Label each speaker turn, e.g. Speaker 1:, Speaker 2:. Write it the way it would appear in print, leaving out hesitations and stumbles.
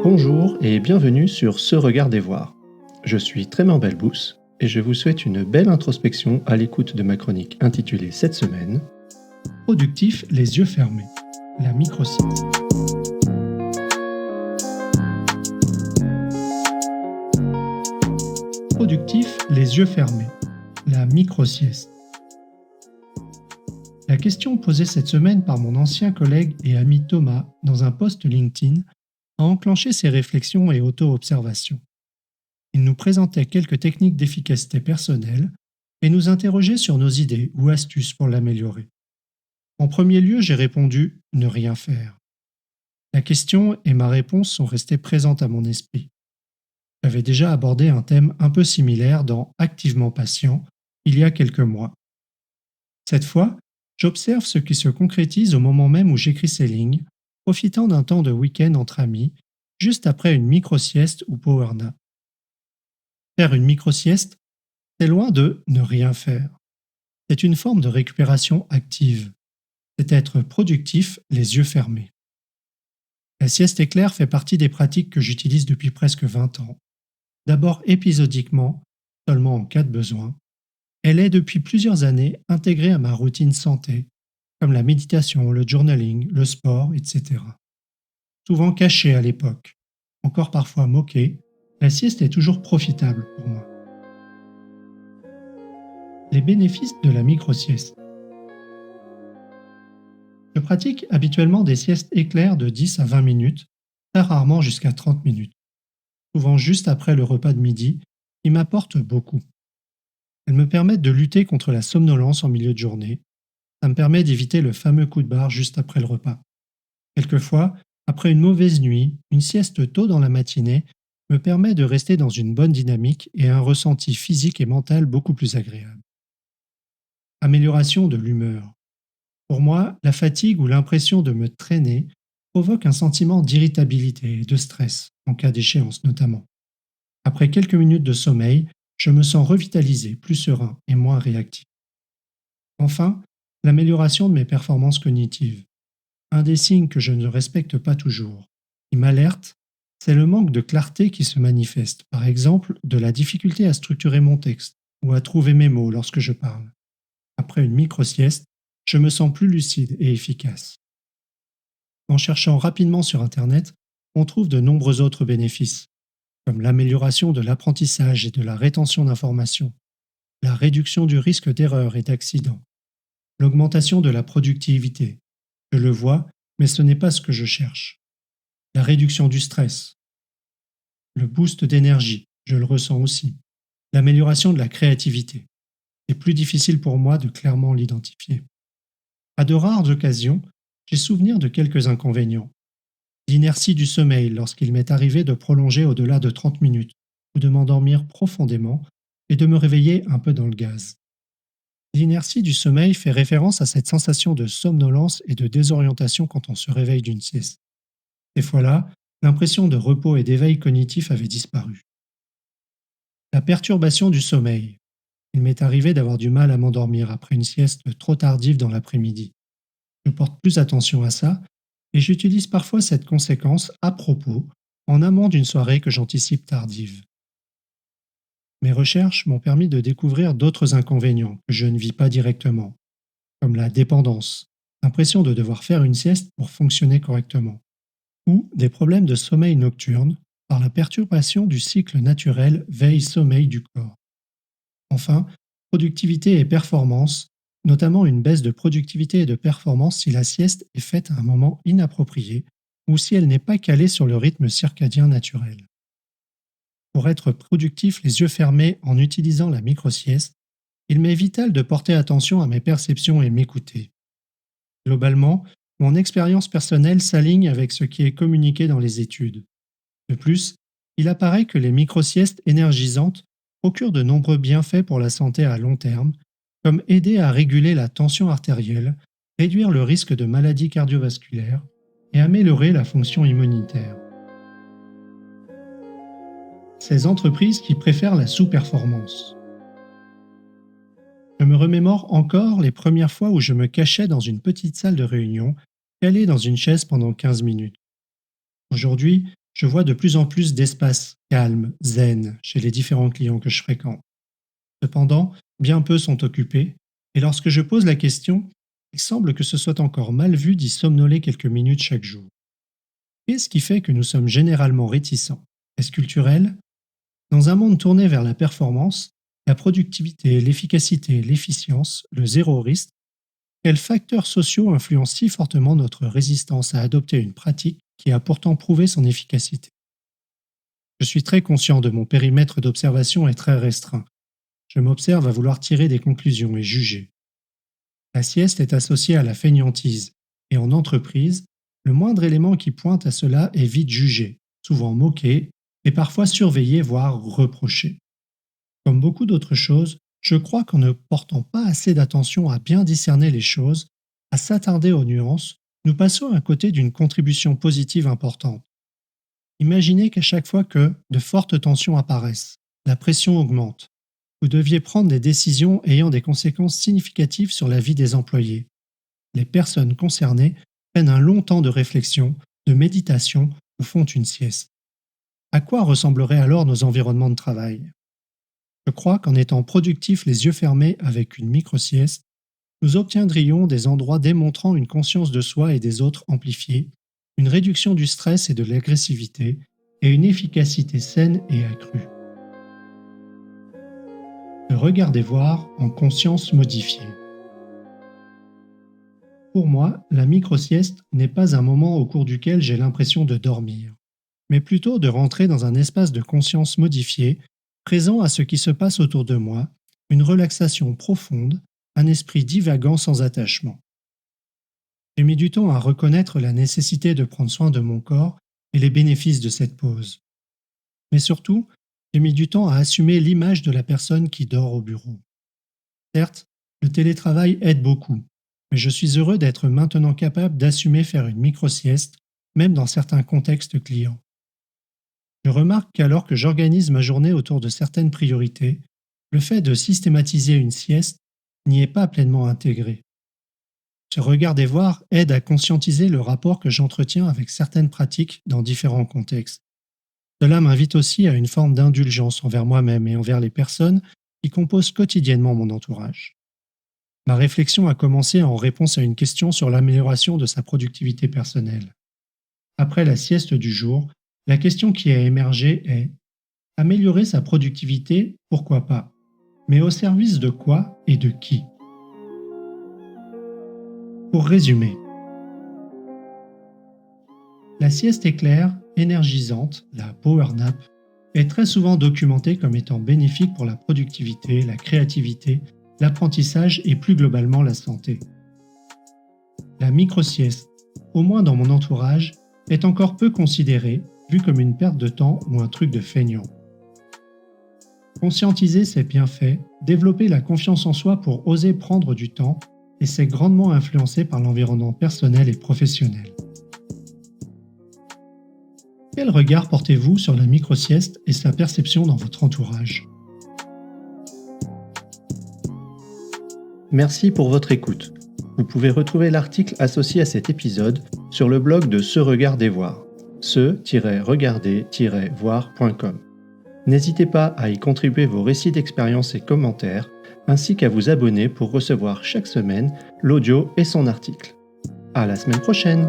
Speaker 1: Bonjour et bienvenue sur Ce Regard des Voire. Je suis Trément Belbous et je vous souhaite une belle introspection à l'écoute de ma chronique intitulée cette semaine Productif les yeux fermés, la micro-sieste. Productif les yeux fermés, la micro-sieste. La question posée cette semaine par mon ancien collègue et ami Thomas dans un post LinkedIn a enclenché ses réflexions et auto-observations. Il nous présentait quelques techniques d'efficacité personnelle et nous interrogeait sur nos idées ou astuces pour l'améliorer. En premier lieu, j'ai répondu « ne rien faire ». La question et ma réponse sont restées présentes à mon esprit. J'avais déjà abordé un thème un peu similaire dans Activement patient il y a quelques mois. Cette fois, j'observe ce qui se concrétise au moment même où j'écris ces lignes, profitant d'un temps de week-end entre amis, juste après une micro-sieste ou power nap. Faire une micro-sieste, c'est loin de ne rien faire. C'est une forme de récupération active. C'est être productif les yeux fermés. La sieste éclair fait partie des pratiques que j'utilise depuis presque 20 ans. D'abord épisodiquement, seulement en cas de besoin, elle est depuis plusieurs années intégrée à ma routine santé, comme la méditation, le journaling, le sport, etc. Souvent cachée à l'époque, encore parfois moquée, la sieste est toujours profitable pour moi. Les bénéfices de la micro-sieste. Je pratique habituellement des siestes éclairs de 10 à 20 minutes, très rarement jusqu'à 30 minutes, souvent juste après le repas de midi, qui m'apportent beaucoup. Elles me permettent de lutter contre la somnolence en milieu de journée. Ça me permet d'éviter le fameux coup de barre juste après le repas. Quelquefois, après une mauvaise nuit, une sieste tôt dans la matinée me permet de rester dans une bonne dynamique et un ressenti physique et mental beaucoup plus agréable. Amélioration de l'humeur. Pour moi, la fatigue ou l'impression de me traîner provoque un sentiment d'irritabilité et de stress, en cas d'échéance notamment. Après quelques minutes de sommeil, je me sens revitalisé, plus serein et moins réactif. Enfin, l'amélioration de mes performances cognitives. Un des signes que je ne respecte pas toujours, qui m'alerte, c'est le manque de clarté qui se manifeste, par exemple de la difficulté à structurer mon texte ou à trouver mes mots lorsque je parle. Après une micro-sieste, je me sens plus lucide et efficace. En cherchant rapidement sur Internet, on trouve de nombreux autres bénéfices, comme l'amélioration de l'apprentissage et de la rétention d'informations, la réduction du risque d'erreur et d'accident, l'augmentation de la productivité. Je le vois, mais ce n'est pas ce que je cherche. La réduction du stress, le boost d'énergie, je le ressens aussi, l'amélioration de la créativité. C'est plus difficile pour moi de clairement l'identifier. À de rares occasions, j'ai souvenir de quelques inconvénients. L'inertie du sommeil lorsqu'il m'est arrivé de prolonger au-delà de 30 minutes ou de m'endormir profondément et de me réveiller un peu dans le gaz. L'inertie du sommeil fait référence à cette sensation de somnolence et de désorientation quand on se réveille d'une sieste. Ces fois-là, l'impression de repos et d'éveil cognitif avait disparu. La perturbation du sommeil. Il m'est arrivé d'avoir du mal à m'endormir après une sieste trop tardive dans l'après-midi. Je porte plus attention à ça et j'utilise parfois cette conséquence à propos en amont d'une soirée que j'anticipe tardive. Mes recherches m'ont permis de découvrir d'autres inconvénients que je ne vis pas directement, comme la dépendance, l'impression de devoir faire une sieste pour fonctionner correctement, ou des problèmes de sommeil nocturne par la perturbation du cycle naturel veille-sommeil du corps. Enfin, productivité et performance, notamment une baisse de productivité et de performance si la sieste est faite à un moment inapproprié ou si elle n'est pas calée sur le rythme circadien naturel. Pour être productif les yeux fermés en utilisant la micro-sieste, il m'est vital de porter attention à mes perceptions et m'écouter. Globalement, mon expérience personnelle s'aligne avec ce qui est communiqué dans les études. De plus, il apparaît que les micro-siestes énergisantes procurent de nombreux bienfaits pour la santé à long terme, comme aider à réguler la tension artérielle, réduire le risque de maladies cardiovasculaires et améliorer la fonction immunitaire. Ces entreprises qui préfèrent la sous-performance. Je me remémore encore les premières fois où je me cachais dans une petite salle de réunion, calé dans une chaise pendant 15 minutes. Aujourd'hui, je vois de plus en plus d'espaces calmes, zen, chez les différents clients que je fréquente. Cependant, bien peu sont occupés, et lorsque je pose la question, il semble que ce soit encore mal vu d'y somnoler quelques minutes chaque jour. Qu'est-ce qui fait que nous sommes généralement réticents? Est-ce culturel? Dans un monde tourné vers la performance, la productivité, l'efficacité, l'efficience, le zéro risque, quels facteurs sociaux influencent si fortement notre résistance à adopter une pratique qui a pourtant prouvé son efficacité? Je suis très conscient de mon périmètre d'observation est très restreint. Je m'observe à vouloir tirer des conclusions et juger. La sieste est associée à la fainéantise, et en entreprise, le moindre élément qui pointe à cela est vite jugé, souvent moqué, et parfois surveillé, voire reproché. Comme beaucoup d'autres choses, je crois qu'en ne portant pas assez d'attention à bien discerner les choses, à s'attarder aux nuances, nous passons à côté d'une contribution positive importante. Imaginez qu'à chaque fois que de fortes tensions apparaissent, la pression augmente, vous deviez prendre des décisions ayant des conséquences significatives sur la vie des employés. Les personnes concernées prennent un long temps de réflexion, de méditation ou font une sieste. À quoi ressembleraient alors nos environnements de travail? Je crois qu'en étant productifs les yeux fermés avec une micro-sieste, nous obtiendrions des endroits démontrant une conscience de soi et des autres amplifiée, une réduction du stress et de l'agressivité, et une efficacité saine et accrue. Le regarder voir en conscience modifiée. Pour moi, la micro-sieste n'est pas un moment au cours duquel j'ai l'impression de dormir, mais plutôt de rentrer dans un espace de conscience modifié, présent à ce qui se passe autour de moi, une relaxation profonde, un esprit divagant sans attachement. J'ai mis du temps à reconnaître la nécessité de prendre soin de mon corps et les bénéfices de cette pause. Mais surtout, j'ai mis du temps à assumer l'image de la personne qui dort au bureau. Certes, le télétravail aide beaucoup, mais je suis heureux d'être maintenant capable d'assumer faire une micro-sieste, même dans certains contextes clients. Je remarque qu'alors que j'organise ma journée autour de certaines priorités, le fait de systématiser une sieste n'y est pas pleinement intégré. Ce regarder voir aide à conscientiser le rapport que j'entretiens avec certaines pratiques dans différents contextes. Cela m'invite aussi à une forme d'indulgence envers moi-même et envers les personnes qui composent quotidiennement mon entourage. Ma réflexion a commencé en réponse à une question sur l'amélioration de sa productivité personnelle. Après la sieste du jour, la question qui a émergé est: améliorer sa productivité, pourquoi pas? Mais au service de quoi et de qui? Pour résumer, la sieste éclair, énergisante, la power nap, est très souvent documentée comme étant bénéfique pour la productivité, la créativité, l'apprentissage et plus globalement la santé. La micro-sieste, au moins dans mon entourage, est encore peu considérée, vue comme une perte de temps ou un truc de feignant. Conscientiser ses bienfaits, développer la confiance en soi pour oser prendre du temps, et c'est grandement influencé par l'environnement personnel et professionnel. Quel regard portez-vous sur la micro-sieste et sa perception dans votre entourage? Merci pour votre écoute. Vous pouvez retrouver l'article associé à cet épisode sur le blog de Se Regarder Voir, se-regarder-voir.com. N'hésitez pas à y contribuer vos récits d'expérience et commentaires, ainsi qu'à vous abonner pour recevoir chaque semaine l'audio et son article. À la semaine prochaine!